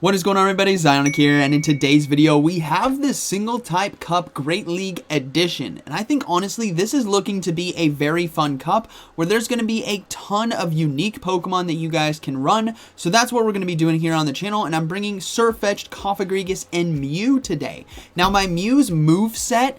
What is going on, everybody? ZyoniK here, and in today's video we have this single type cup Great League edition, and I think honestly this is looking to be a very fun cup where there's going to be a ton of unique Pokemon that you guys can run. So that's what we're going to be doing here on the channel, and I'm bringing SirFetch'd, Cofagrigus and Mew today. Now my Mew's moveset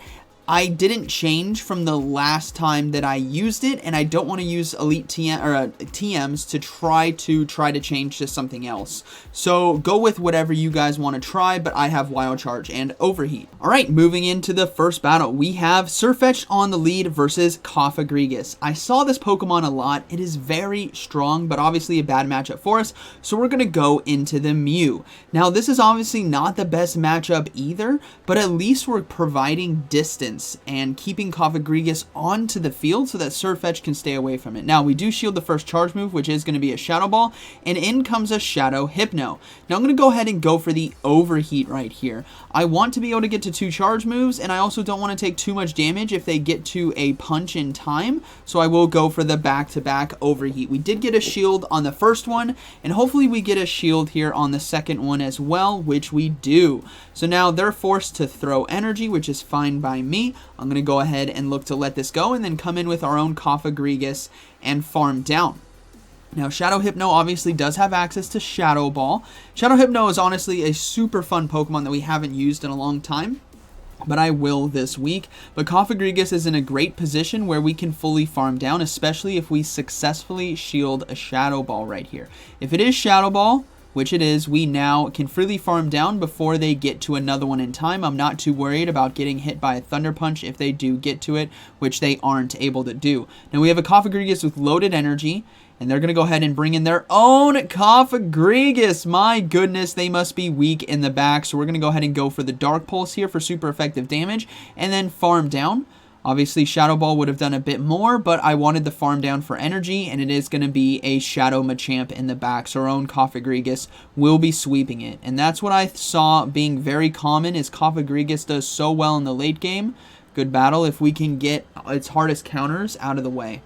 I didn't change from the last time that I used it, and I don't want to use Elite TMs to try to change to something else. So go with whatever you guys want to try, but I have Wild Charge and Overheat. Alright, moving into the first battle, we have SirFetch'd on the lead versus Cofagrigus. I saw this Pokemon a lot. It is very strong, but obviously a bad matchup for us, so we're going to go into the Mew. Now this is obviously not the best matchup either, but at least we're providing distance and keeping Cofagrigus onto the field so that SirFetch'd can stay away from it. Now, we do shield the first charge move, which is going to be a Shadow Ball, and in comes a Shadow Hypno. Now, I'm going to go ahead and go for the Overheat right here. I want to be able to get to 2 charge moves, and I also don't want to take too much damage if they get to a punch in time, so I will go for the back-to-back Overheat. We did get a shield on the first one, and hopefully we get a shield here on the second one as well, which we do. So now they're forced to throw energy, which is fine by me. I'm going to go ahead and look to let this go and then come in with our own Cofagrigus and farm down. Now, Shadow Hypno obviously does have access to Shadow Ball. Shadow Hypno is honestly a super fun Pokemon that we haven't used in a long time, but I will this week. But Cofagrigus is in a great position where we can fully farm down, especially if we successfully shield a Shadow Ball right here. If it is Shadow Ball, which it is, we now can freely farm down before they get to another one in time. I'm not too worried about getting hit by a Thunder Punch if they do get to it, which they aren't able to do. Now we have a Cofagrigus with loaded energy, and they're going to go ahead and bring in their own Cofagrigus. My goodness, they must be weak in the back. So we're going to go ahead and go for the Dark Pulse here for super effective damage, and then farm down. Obviously, Shadow Ball would have done a bit more, but I wanted the farm down for energy, and it is going to be a Shadow Machamp in the back, so our own Cofagrigus will be sweeping it. And that's what I saw being very common, is Cofagrigus does so well in the late game. Good battle if we can get its hardest counters out of the way.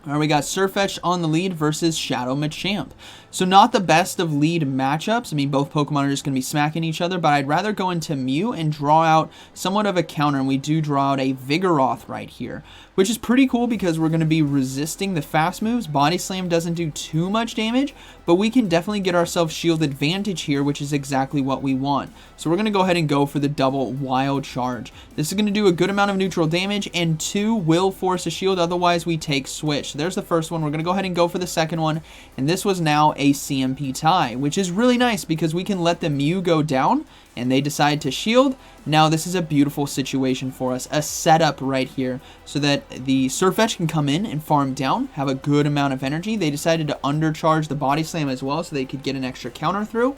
Alright, we got SirFetch'd on the lead versus Shadow Machamp. So not the best of lead matchups. I mean, both Pokemon are just going to be smacking each other, but I'd rather go into Mew and draw out somewhat of a counter, and we do draw out a Vigoroth right here, which is pretty cool because we're going to be resisting the fast moves. Body Slam doesn't do too much damage, but we can definitely get ourselves shield advantage here, which is exactly what we want. So we're going to go ahead and go for the double Wild Charge. This is going to do a good amount of neutral damage, and 2 will force a shield, otherwise we take switch. So there's the first one. We're going to go ahead and go for the second one, and this was now a CMP tie, which is really nice because we can let the Mew go down and they decide to shield. Now this is a beautiful situation for us, a setup right here so that the SirFetch'd can come in and farm down, have a good amount of energy. They decided to undercharge the Body Slam as well so they could get an extra counter through.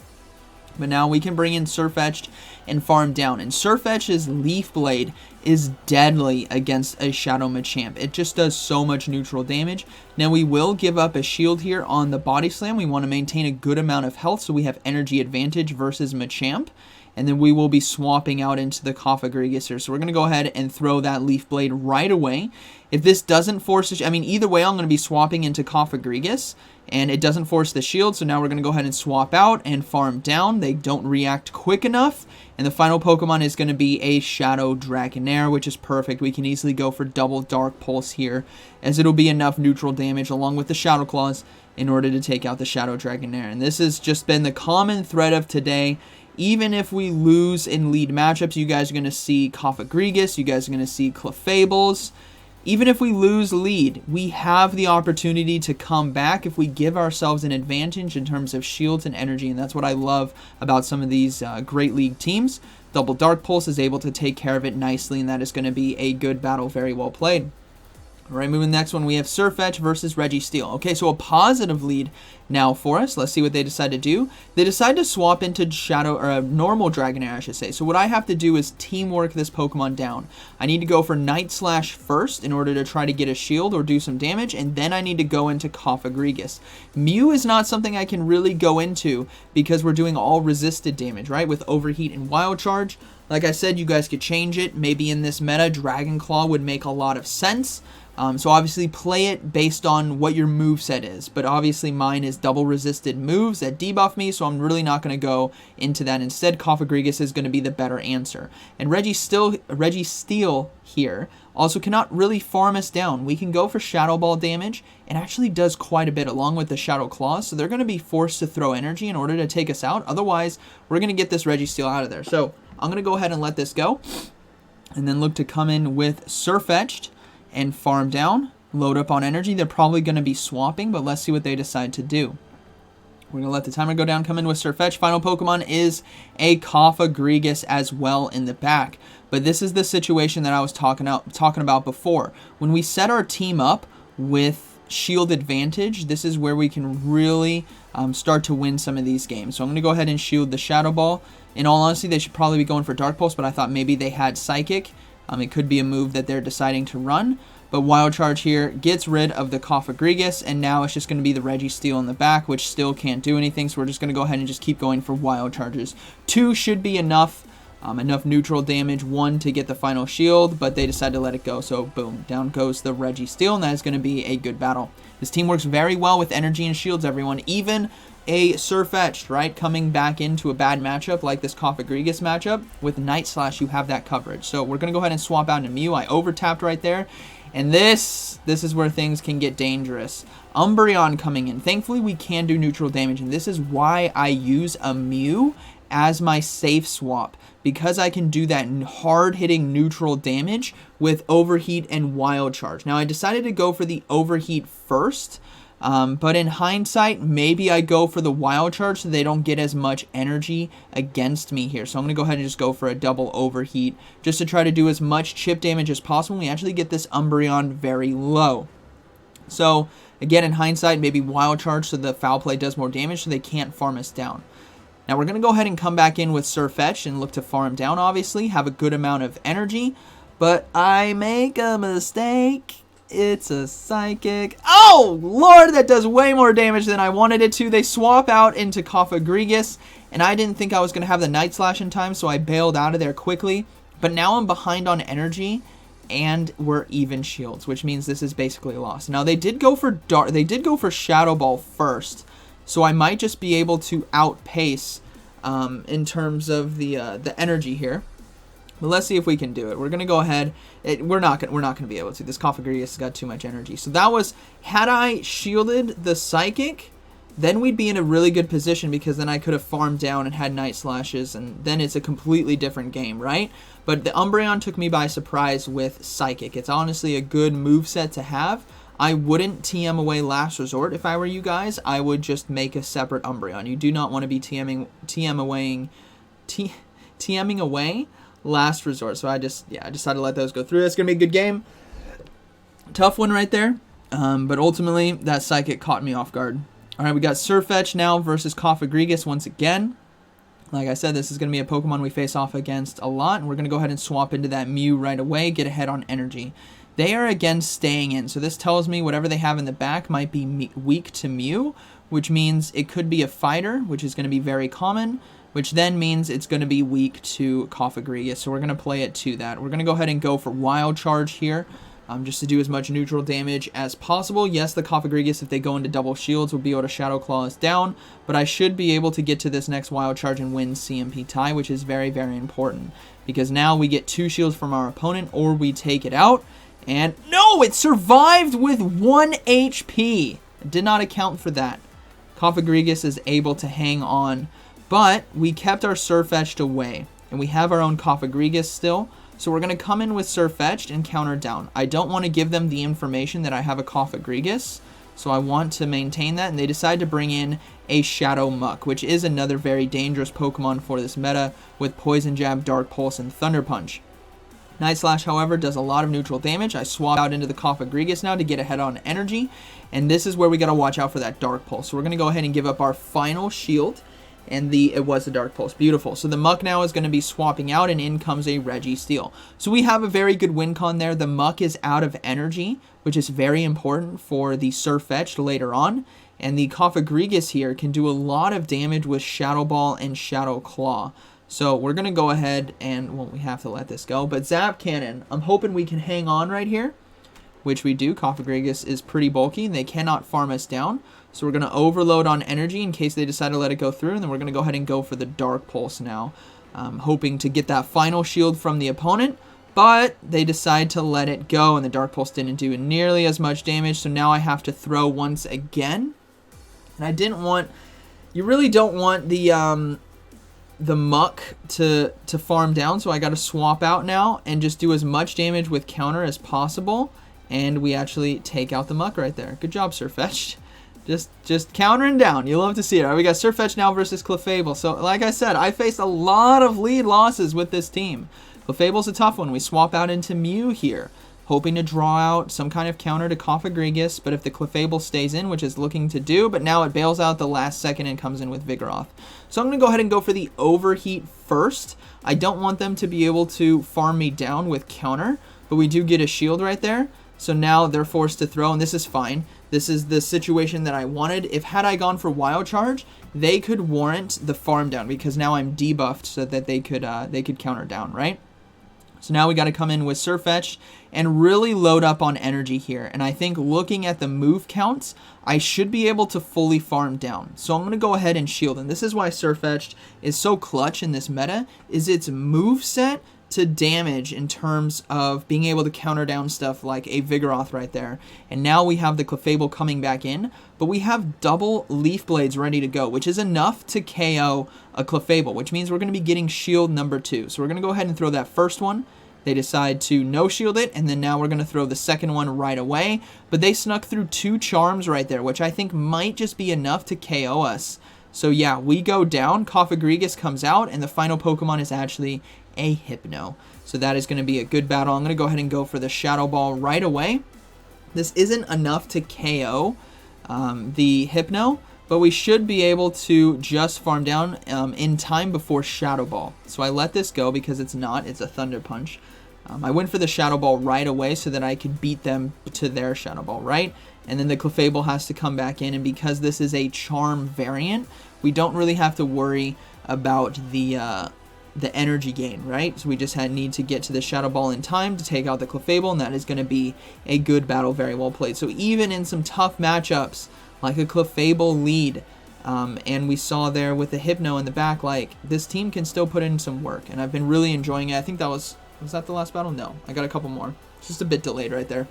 But now we can bring in SirFetch'd and farm down. And SirFetch'd's Leaf Blade is deadly against a Shadow Machamp. It just does so much neutral damage. Now we will give up a shield here on the Body Slam. We want to maintain a good amount of health so we have energy advantage versus Machamp. And then we will be swapping out into the Cofagrigus here. So we're going to go ahead and throw that Leaf Blade right away. If this doesn't force, I mean, either way, I'm going to be swapping into Cofagrigus, and it doesn't force the shield, so now we're going to go ahead and swap out and farm down. They don't react quick enough, and the final Pokemon is going to be a Shadow Dragonair, which is perfect. We can easily go for double Dark Pulse here, as it'll be enough neutral damage along with the Shadow Claws in order to take out the Shadow Dragonair. And this has just been the common thread of today. Even if we lose in lead matchups, you guys are going to see Cofagrigus, you guys are going to see Clefables. Even if we lose lead, we have the opportunity to come back if we give ourselves an advantage in terms of shields and energy, and that's what I love about some of these Great League teams. Double Dark Pulse is able to take care of it nicely, and that is going to be a good battle, very well played. Alright, moving to the next one, we have SirFetch'd versus Registeel. Okay, so a positive lead now for us. Let's see what they decide to do. They decide to swap into Shadow, or a normal Dragonair, I should say. So what I have to do is teamwork this Pokemon down. I need to go for Night Slash first in order to try to get a shield or do some damage, and then I need to go into Cofagrigus. Mew is not something I can really go into because we're doing all resisted damage, right, with Overheat and Wild Charge. Like I said, you guys could change it. Maybe in this meta, Dragon Claw would make a lot of sense. So obviously play it based on what your moveset is, but obviously mine is has double resisted moves that debuff me, so I'm really not going to go into that. Instead, Cofagrigus is going to be the better answer. And Registeel here also cannot really farm us down. We can go for Shadow Ball damage. It actually does quite a bit along with the Shadow Claws, so they're going to be forced to throw energy in order to take us out. Otherwise, we're going to get this Registeel out of there. So I'm going to go ahead and let this go, and then look to come in with SirFetch'd and farm down, load up on energy. They're probably going to be swapping, but let's see what they decide to do. We're going to let the timer go down, come in with SirFetch'd. Final Pokemon is a Cofagrigus as well in the back. But this is the situation that I was talking about before. When we set our team up with shield advantage, this is where we can really start to win some of these games. So I'm going to go ahead and shield the Shadow Ball. In all honesty, they should probably be going for Dark Pulse, but I thought maybe they had Psychic. It could be a move that they're deciding to run. But Wild Charge here gets rid of the Cofagrigus, and now it's just going to be the Registeel in the back, which still can't do anything, so we're just going to go ahead and just keep going for Wild Charges. 2 should be enough, enough neutral damage, 1 to get the final shield, but they decided to let it go, so boom, down goes the Registeel, and that is going to be a good battle. This team works very well with energy and shields, everyone, even a SirFetch'd, right, coming back into a bad matchup like this Cofagrigus matchup. With Night Slash, you have that coverage. So we're going to go ahead and swap out into Mew. I over-tapped right there. And this is where things can get dangerous. Umbreon coming in. Thankfully, we can do neutral damage, and this is why I use a Mew as my safe swap, because I can do that hard-hitting neutral damage with Overheat and Wild Charge. Now, I decided to go for the Overheat first, but in hindsight, maybe I go for the Wild Charge so they don't get as much energy against me here. So I'm going to go ahead and just go for a double Overheat just to try to do as much chip damage as possible. We actually get this Umbreon very low. So again, in hindsight, maybe Wild Charge so the Foul Play does more damage so they can't farm us down. Now we're going to go ahead and come back in with SirFetch'd and look to farm down, obviously, have a good amount of energy, but I make a mistake. It's a Psychic. Oh, Lord, that does way more damage than I wanted it to. They swap out into Cofagrigus, and I didn't think I was going to have the Night Slash in time, so I bailed out of there quickly. But now I'm behind on energy, and we're even shields, which means this is basically a loss. Now, they did go for Shadow Ball first, so I might just be able to outpace in terms of the energy here. But let's see if we can do it. We're going to go ahead. We're not going to be able to. This Cofagrigus has got too much energy. So that was, had I shielded the Psychic, then we'd be in a really good position, because then I could have farmed down and had Night Slashes, and then it's a completely different game, right? But the Umbreon took me by surprise with Psychic. It's honestly a good moveset to have. I wouldn't TM away Last Resort if I were you guys. I would just make a separate Umbreon. You do not want to be TMing away Last Resort. So I decided to let those go through. That's going to be a good game. Tough one right there. But ultimately, that Psychic caught me off guard. Alright, we got SirFetch'd now versus Cofagrigus once again. Like I said, this is going to be a Pokemon we face off against a lot. And we're going to go ahead and swap into that Mew right away. Get ahead on energy. They are, again, staying in. So this tells me whatever they have in the back might be weak to Mew, which means it could be a fighter, which is going to be very common, which then means it's going to be weak to Cofagrigus. So we're going to play it to that. We're going to go ahead and go for Wild Charge here, just to do as much neutral damage as possible. Yes, the Cofagrigus, if they go into double shields, will be able to Shadow Claw us down, but I should be able to get to this next Wild Charge and win CMP tie, which is very, very important, because now we get 2 shields from our opponent, or we take it out. And no, it survived with 1 HP. I did not account for that. Cofagrigus is able to hang on, but we kept our SirFetch'd away, and we have our own Cofagrigus still. So we're going to come in with SirFetch'd and counter down. I don't want to give them the information that I have a Cofagrigus, so I want to maintain that, and they decide to bring in a Shadow Muk, which is another very dangerous Pokemon for this meta with Poison Jab, Dark Pulse, and Thunder Punch. Night Slash, however, does a lot of neutral damage. I swap out into the Cofagrigus now to get ahead on energy, and this is where we got to watch out for that Dark Pulse. So we're going to go ahead and give up our final shield, and it was the Dark Pulse. Beautiful. So the Muk now is going to be swapping out, and in comes a Registeel. So we have a very good win con there. The Muk is out of energy, which is very important for the SirFetch'd later on, and the Cofagrigus here can do a lot of damage with Shadow Ball and Shadow Claw. So we're going to go ahead and, well, we have to let this go. But Zap Cannon, I'm hoping we can hang on right here which we do. Cofagrigus is pretty bulky, and they cannot farm us down. So we're going to overload on energy in case they decide to let it go through, and then we're going to go ahead and go for the Dark Pulse now, hoping to get that final shield from the opponent, but they decide to let it go, and the Dark Pulse didn't do nearly as much damage, so now I have to throw once again. And I didn't want... You really don't want the Muk to farm down, so I got to swap out now and just do as much damage with counter as possible, and we actually take out the Muk right there. Good job, SirFetch'd. Just countering down. You love to see it. All right, we got SirFetch'd now versus Clefable. So, like I said, I faced a lot of lead losses with this team. Clefable's a tough one. We swap out into Mew here, hoping to draw out some kind of counter to Cofagrigus, but if the Clefable stays in, which is looking to do, but now it bails out the last second and comes in with Vigoroth. So I'm going to go ahead and go for the Overheat first. I don't want them to be able to farm me down with counter, but we do get a shield right there. So now they're forced to throw, and this is fine. This is the situation that I wanted. If had I gone for Wild Charge, they could warrant the farm down because now I'm debuffed so that they could counter down, right? So now we got to come in with SirFetch'd and really load up on energy here. And I think looking at the move counts, I should be able to fully farm down. So I'm going to go ahead and shield. And this is why SirFetch'd is so clutch in this meta, is its move set to damage in terms of being able to counter down stuff like a Vigoroth right there. And now we have the Clefable coming back in, but we have double Leaf Blades ready to go, which is enough to KO a Clefable, which means we're going to be getting shield number 2. So we're going to go ahead and throw that first one. They decide to no shield it, and then now we're going to throw the second one right away. But they snuck through 2 charms right there, which I think might just be enough to KO us. So yeah, we go down, Cofagrigus comes out, and the final Pokemon is actually a Hypno. So that is going to be a good battle. I'm going to go ahead and go for the Shadow Ball right away. This isn't enough to KO the Hypno, but we should be able to just farm down in time before Shadow Ball. So I let this go because it's a Thunder Punch. I went for the Shadow Ball right away so that I could beat them to their Shadow Ball, right? And then the Clefable has to come back in, and because this is a Charm variant, we don't really have to worry about the energy gain, right? So we just need to get to the Shadow Ball in time to take out the Clefable, and that is going to be a good battle, very well played. So even in some tough matchups, like a Clefable lead, and we saw there with the Hypno in the back, like, this team can still put in some work, and I've been really enjoying it. I think that was that the last battle? No, I got a couple more. It's just a bit delayed right there.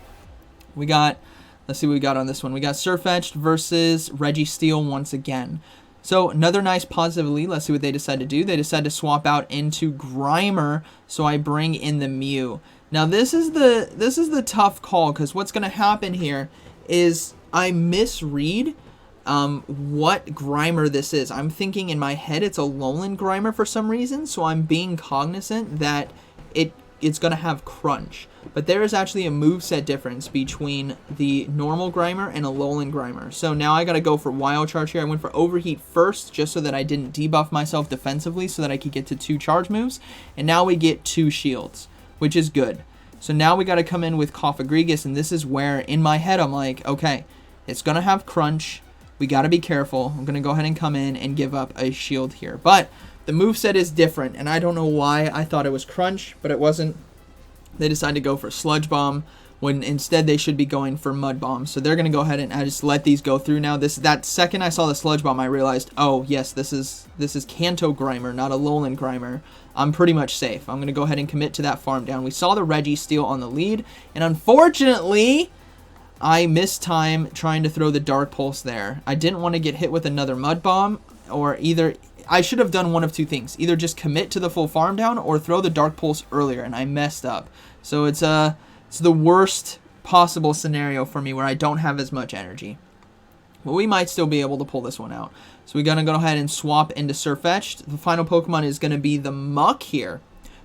We got, let's see what we got on this one. We got SirFetch'd versus Registeel once again. So another nice positive lead. Let's see what they decide to do. They decide to swap out into Grimer, so I bring in the Mew. Now this is the tough call, because what's going to happen here is I misread what Grimer this is. I'm thinking in my head it's a Alolan Grimer for some reason, so I'm being cognizant that it's going to have Crunch. But there is actually a moveset difference between the normal Grimer and a Alolan Grimer. So now I got to go for Wild Charge here. I went for Overheat first just so that I didn't debuff myself defensively so that I could get to 2 charge moves. And now we get 2 shields, which is good. So now we got to come in with Cofagrigus, and this is where in my head I'm like, okay, it's going to have Crunch. We got to be careful. I'm going to go ahead and come in and give up a shield here. But the moveset is different, and I don't know why I thought it was Crunch, but it wasn't. They decided to go for Sludge Bomb when instead they should be going for Mud Bomb. So they're going to go ahead and I just let these go through now. That second I saw the Sludge Bomb, I realized, oh yes, this is Kanto Grimer, not a Alolan Grimer. I'm pretty much safe. I'm going to go ahead and commit to that farm down. We saw the Registeel on the lead, and unfortunately, I missed time trying to throw the Dark Pulse there. I didn't want to get hit with another Mud Bomb, or either I should have done one of 2 things. Either just commit to the full farm down or throw the Dark Pulse earlier, and I messed up. So it's the worst possible scenario for me where I don't have as much energy. But we might still be able to pull this one out. So we're going to go ahead and swap into SirFetch'd. The final Pokemon is going to be the Muk here,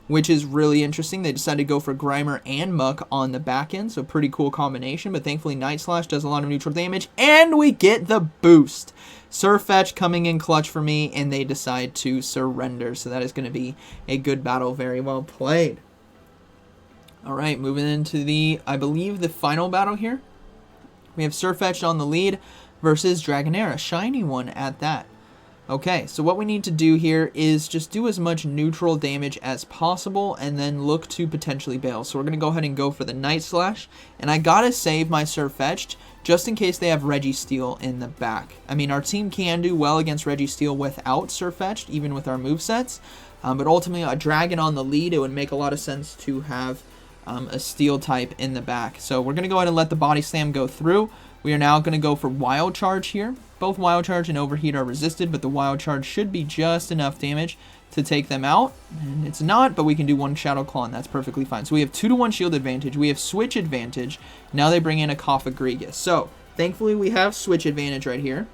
which is really interesting. They decided to go for Grimer and Muk on the back end, so pretty cool combination. But thankfully Night Slash does a lot of neutral damage, and we get the boost. SirFetch'd coming in clutch for me, and they decide to surrender. So that is going to be a good battle. Very well played. All right, moving into I believe, the final battle here. We have SirFetch'd on the lead versus Dragonair, a shiny one at that. Okay, so what we need to do here is just do as much neutral damage as possible and then look to potentially bail. So we're going to go ahead and go for the Night Slash. And I got to save my SirFetch'd just in case they have Registeel in the back. I mean, our team can do well against Registeel without SirFetch'd, even with our movesets. But ultimately, a Dragon on the lead, it would make a lot of sense to have a Steel type in the back. So we're going to go ahead and let the Body Slam go through. We are now going to go for Wild Charge here. Both Wild Charge and Overheat are resisted, but the Wild Charge should be just enough damage to take them out. And it's not, but we can do one Shadow Claw, and that's perfectly fine. So we have 2-to-1 shield advantage. We have switch advantage. Now they bring in a Cofagrigus. So thankfully we have switch advantage right here.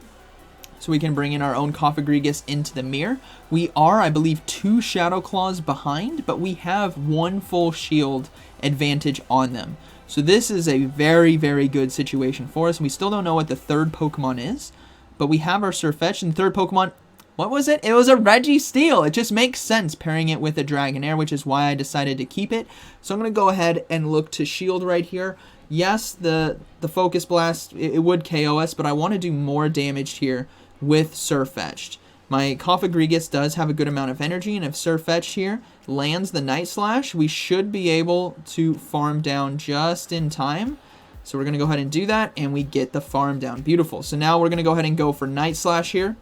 So we can bring in our own Cofagrigus into the mirror. We are, I believe, 2 Shadow Claws behind, but we have 1 full shield advantage on them. So this is a very, very good situation for us. We still don't know what the third Pokemon is, but we have our SirFetch'd, and the third Pokemon, what was it? It was a Registeel. It just makes sense pairing it with a Dragonair, which is why I decided to keep it. So I'm going to go ahead and look to shield right here. Yes, the Focus Blast, it would KO us, but I want to do more damage here with SirFetch'd. My Cofagrigus does have a good amount of energy, and if SirFetch'd here lands the Night Slash, we should be able to farm down just in time. So we're going to go ahead and do that, and we get the farm down. Beautiful. So now we're going to go ahead and go for Night Slash here.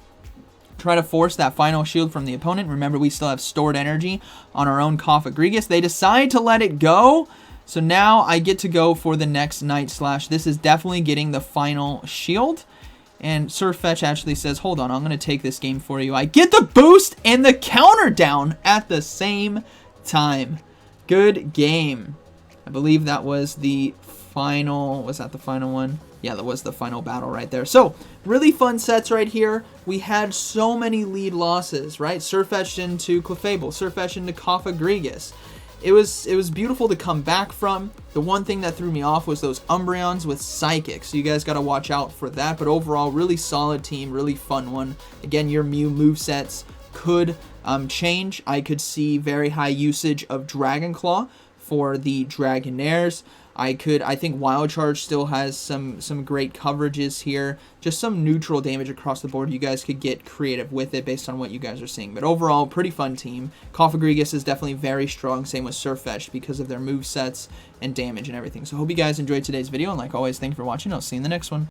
Try to force that final shield from the opponent. Remember, we still have stored energy on our own Cofagrigus. They decide to let it go. So now I get to go for the next Night Slash. This is definitely getting the final shield. And SirFetch'd actually says, hold on, I'm going to take this game for you. I get the boost and the counter down at the same time. Good game. I believe that was the final, was that the final one? Yeah, that was the final battle right there. So, really fun sets right here. We had so many lead losses, right? SirFetch'd into Clefable, SirFetch'd into Cofagrigus. It was beautiful to come back from. The one thing that threw me off was those Umbreons with Psychic, so you guys got to watch out for that. But overall, really solid team, really fun one. Again, your Mew movesets could change. I could see very high usage of Dragon Claw for the Dragonairs. I think Wild Charge still has some great coverages here. Just some neutral damage across the board. You guys could get creative with it based on what you guys are seeing. But overall, pretty fun team. Cofagrigus is definitely very strong. Same with SirFetch'd because of their movesets and damage and everything. So hope you guys enjoyed today's video. And like always, thank you for watching. I'll see you in the next one.